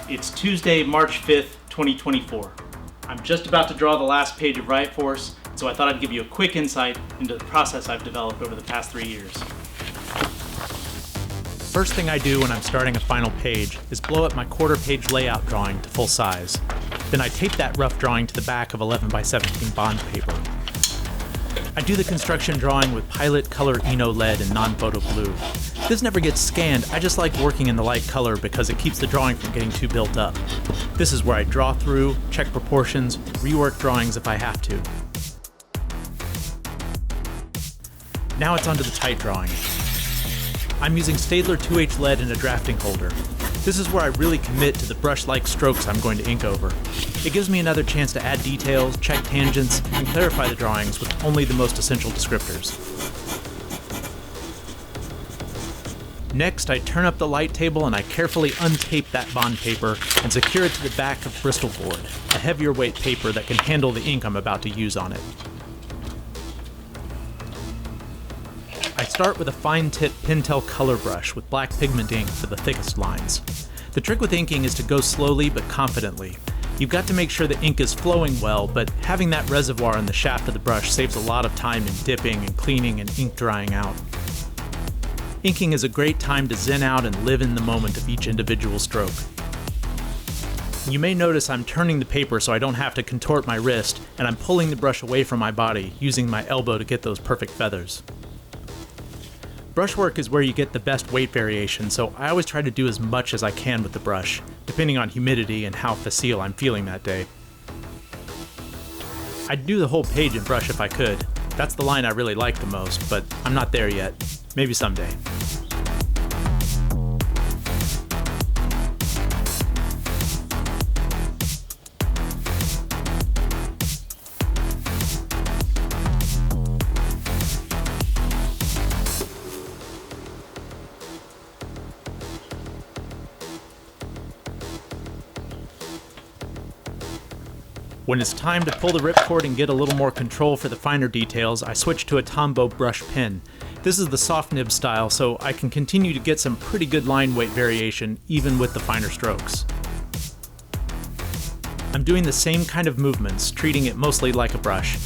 It's Tuesday, March 5th, 2024. I'm just about to draw the last page of RIOT Force, so I thought I'd give you a quick insight into the process I've developed over the past 3 years. First thing I do when I'm starting a final page is blow up my quarter-page layout drawing to full size. Then I tape that rough drawing to the back of 11x17 bond paper. I do the construction drawing with Pilot Color Eno Lead and non-photo blue. This never gets scanned, I just like working in the light color because it keeps the drawing from getting too built up. This is where I draw through, check proportions, rework drawings if I have to. Now it's onto the tight drawing. I'm using Staedtler 2H lead in a drafting holder. This is where I really commit to the brush-like strokes I'm going to ink over. It gives me another chance to add details, check tangents, and clarify the drawings with only the most essential descriptors. Next, I turn up the light table and I carefully untape that bond paper and secure it to the back of Bristol board, a heavier weight paper that can handle the ink I'm about to use on it. I start with a fine-tip Pentel color brush with black pigment ink for the thickest lines. The trick with inking is to go slowly but confidently. You've got to make sure the ink is flowing well, but having that reservoir in the shaft of the brush saves a lot of time in dipping and cleaning and ink drying out. Inking is a great time to zen out and live in the moment of each individual stroke. You may notice I'm turning the paper so I don't have to contort my wrist, and I'm pulling the brush away from my body, using my elbow to get those perfect feathers. Brushwork is where you get the best weight variation, so I always try to do as much as I can with the brush, depending on humidity and how facile I'm feeling that day. I'd do the whole page in brush if I could. That's the line I really like the most, but I'm not there yet. Maybe someday. When it's time to pull the ripcord and get a little more control for the finer details, I switch to a Tombow brush pen. This is the soft nib style, so I can continue to get some pretty good line weight variation even with the finer strokes. I'm doing the same kind of movements, treating it mostly like a brush.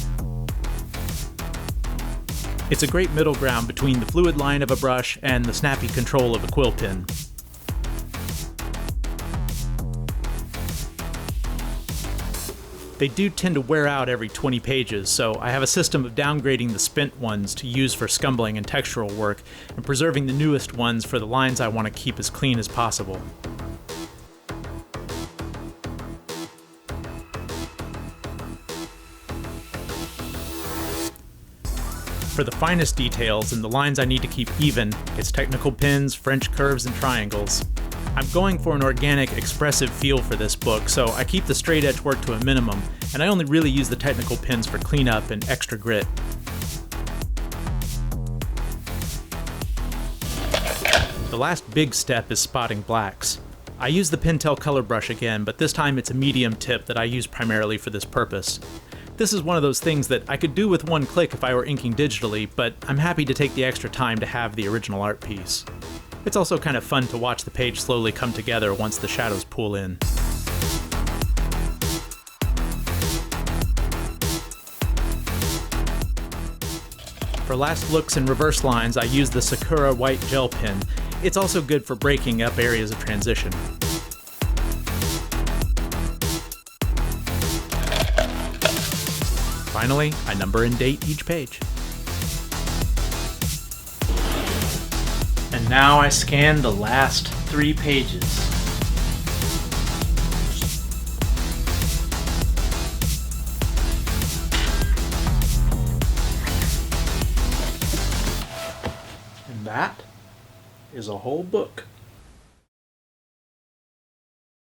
It's a great middle ground between the fluid line of a brush and the snappy control of a quill pen. They do tend to wear out every 20 pages, so I have a system of downgrading the spent ones to use for scumbling and textural work, and preserving the newest ones for the lines I want to keep as clean as possible. For the finest details and the lines I need to keep even, it's technical pens, French curves, and triangles. I'm going for an organic, expressive feel for this book, so I keep the straight edge work to a minimum, and I only really use the technical pens for cleanup and extra grit. The last big step is spotting blacks. I use the Pentel color brush again, but this time it's a medium tip that I use primarily for this purpose. This is one of those things that I could do with one click if I were inking digitally, but I'm happy to take the extra time to have the original art piece. It's also kind of fun to watch the page slowly come together once the shadows pull in. For last looks and reverse lines, I use the Sakura white gel pen. It's also good for breaking up areas of transition. Finally, I number and date each page. And now I scan the last 3 pages. And that is a whole book.